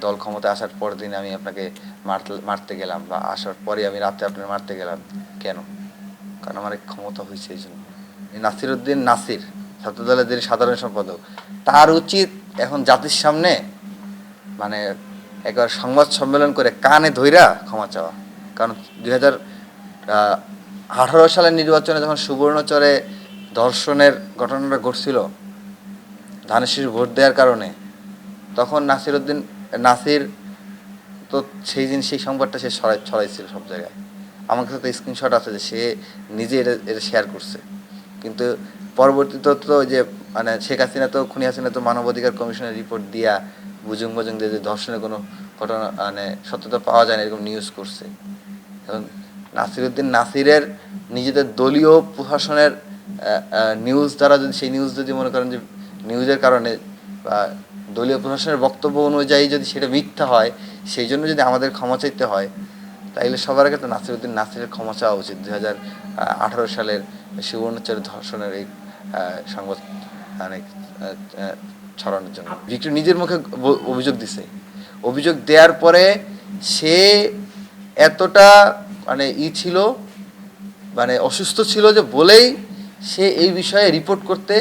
দল ক্ষমতায় আসার পরের দিন আমি আপনাকে মারতে গেলাম, বা আসার পরে আমি রাতে আপনাকে মারতে গেলাম। কেন? কারণ আমার ক্ষমতা হয়েছে এই জন্য। নাসিরউদ্দিন নাসির, ছাত্রদলের যিনি সাধারণ সম্পাদক, তার উচিত এখন জাতির সামনে মানে একবার সংবাদ সম্মেলন করে কানে ধইরা ক্ষমা চাওয়া। কারণ 2018 সালের নির্বাচনে যখন সুবর্ণচরে ধর্ষণের ঘটনাটা ঘটছিল ধানের শীষ ভোট দেওয়ার কারণে, তখন নাসির তো সেই দিন সেই সংবাদটা সে ছড়াইছিল সব জায়গায়। আমার কাছে তো স্ক্রিনশট আছে যে সে নিজে এটা শেয়ার করছে। কিন্তু পরবর্তীতে তো ওই যে মানে শেখ হাসিনা তো খুনি হাসিনা তো মানবাধিকার কমিশনের রিপোর্ট দিয়া বুজুং দিয়ে যে ধর্ষণের কোনো ঘটনা মানে সত্যতা পাওয়া যায় না এরকম নিউজ করছে। এবং নাসিরউদ্দিন নাসিরের নিজেদের দলীয় প্রশাসনের নিউজ দ্বারা যদি সেই নিউজ যদি মনে করেন যে নিউজের কারণে বা দলীয় প্রশাসনের বক্তব্য অনুযায়ী যদি সেটা মিথ্যা হয়, সেই জন্য যদি আমাদের ক্ষমা চাইতে হয়, তাইলে সবার আগে তো নাসিরউদ্দিন নাসিরের ক্ষমা চাওয়া উচিত 2018 সালের সুবর্ণচরের ধর্ষণের এই সংবাদ মানে ছড়ানোর জন্য। ভিক্টর নিজের মুখে অভিযোগ দিছে। অভিযোগ দেওয়ার পরে সে এতটা মানে ছিল মানে অসুস্থ ছিল যে বলেই সে এই বিষয়ে রিপোর্ট করতে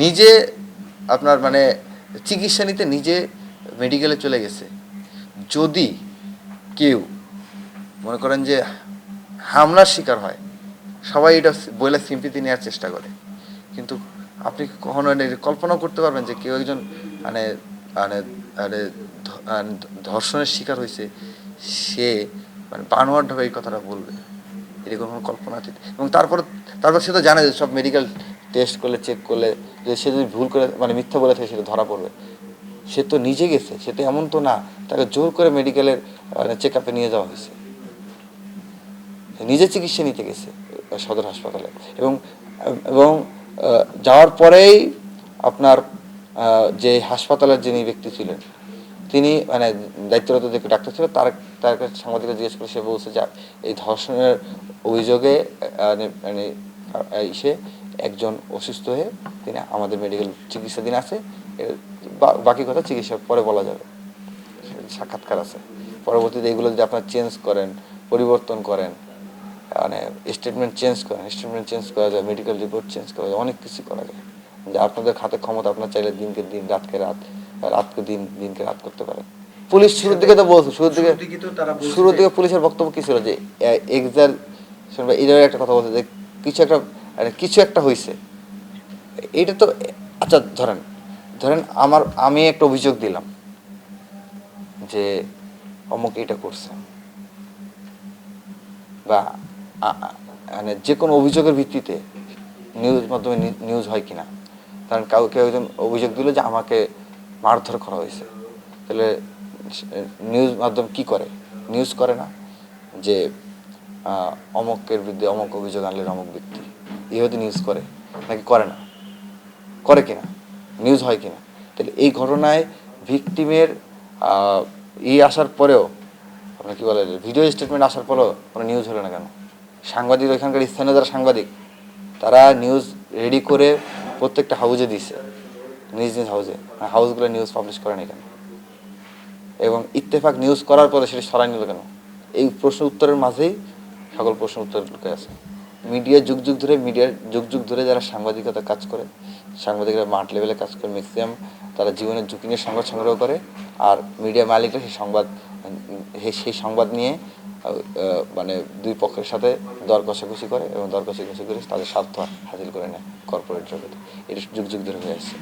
নিজে আপনার মানে চিকিৎসা নিতে নিজে মেডিকেলে চলে গেছে। যদি কেউ মনে করেন যে হামলার শিকার হয়, সবাই এটা বলে সিম্পিতি নেওয়ার চেষ্টা করে, কিন্তু আপনি কখনো কল্পনা করতে পারবেন যে কেউ একজন মানে মানে মানে ধর্ষণের শিকার হয়েছে, সে মানে বানোয়ারভাবে এই কথাটা বলবে? এরকম কোনো কল্পনা আছে? এবং তারপর সে তো জানে যে সব মেডিকেল টেস্ট করলে চেক করলে যে সে যদি ভুল করে মানে মিথ্যা বলে থাকে সেটা ধরা পড়বে। সে তো নিজে গেছে, সে তো এমন তো না তাকে জোর করে মেডিকেলের চেক আপে নিয়ে যাওয়া হয়েছে। নিজে চিকিৎসা নিতে গেছে সদর হাসপাতালে, এবং এবং যাওয়ার পরেই আপনার যে হাসপাতালের যিনি ব্যক্তি ছিলেন তিনি মানে দায়িত্বরত যে ডাক্তার ছিল তার কাছে সাংবাদিকরা জিজ্ঞেস করে সে বলছে যে এই ধর্ষণের অভিযোগে মানে এসে একজন অসুস্থ হয়ে তিনি আমাদের মেডিকেল চিকিৎসাধীন আছে, বাকি কথা চিকিৎসার পরে বলা যাবে। সাক্ষাৎকার আছে। পরবর্তীতে এগুলো যদি আপনারা চেঞ্জ করেন, পরিবর্তন করেন, মানে স্টেটমেন্ট চেঞ্জ করা যায়, মেডিকেল রিপোর্ট চেঞ্জ করা যায়, অনেক কিছু করা যায়। যে আপনাদের হাতে ক্ষমতা, আপনার চাইলে দিনকে দিন রাতকে রাত, রাতকে দিন দিনকে রাত করতে পারেন। পুলিশ শুরুর দিকে তো বলছে, শুরুর দিকে পুলিশের বক্তব্য কি ছিল যে এদের একটা কথা বলছে যে কিছু একটা হয়েছে। এটা তো আচ্ছা ধরেন আমি একটা অভিযোগ দিলাম যে অমুক এটা করছে, বা মানে যে কোনো অভিযোগের ভিত্তিতে নিউজ মাধ্যমে নিউজ হয় কিনা। কারণ কেউ একজন অভিযোগ দিল যে আমাকে মারধর করা হয়েছে, তাহলে নিউজ মাধ্যম কি করে? নিউজ করে না যে অমুকের বিরুদ্ধে অমুক অভিযোগ আনলেন অমুক ব্যক্তি, এইভাবে নিউজ করে নাকি করে না? করে কিনা? নিউজ হয় কিনা? তাহলে এই ঘটনায় ভিকটিমের আসার পরেও আপনার কী বলে ভিডিও স্টেটমেন্ট আসার পরেও কোনো নিউজ হলো না কেন? সাংবাদিক ওইখানকার স্থানীয় যারা সাংবাদিক তারা নিউজ রেডি করে প্রত্যেকটা হাউজে দিছে, নিজ হাউসগুলো নিউজ পাবলিশ করে না কেন? এবং ইত্তেফাক নিউজ করার পরে সেটা সরাই নিল কেন? এই প্রশ্ন উত্তরের মাঝেই সকল প্রশ্ন উত্তর লুকে আছে। মিডিয়ার যুগ ধরে যারা সাংবাদিকতা কাজ করে, সাংবাদিকরা মাঠ লেভেলে কাজ করে, ম্যাক্সিমাম তারা জীবনের ঝুঁকি নিয়ে সংবাদ সংগ্রহ করে, আর মিডিয়া মালিকরা সেই সংবাদ নিয়ে মানে দুই পক্ষের সাথে দর কষাকষি করে, এবং দর কষাকষি করে তাদের স্বার্থ হাসিল করে নেয় কর্পোরেট জগতে। এটা যুগ ধরে হয়ে আসছে।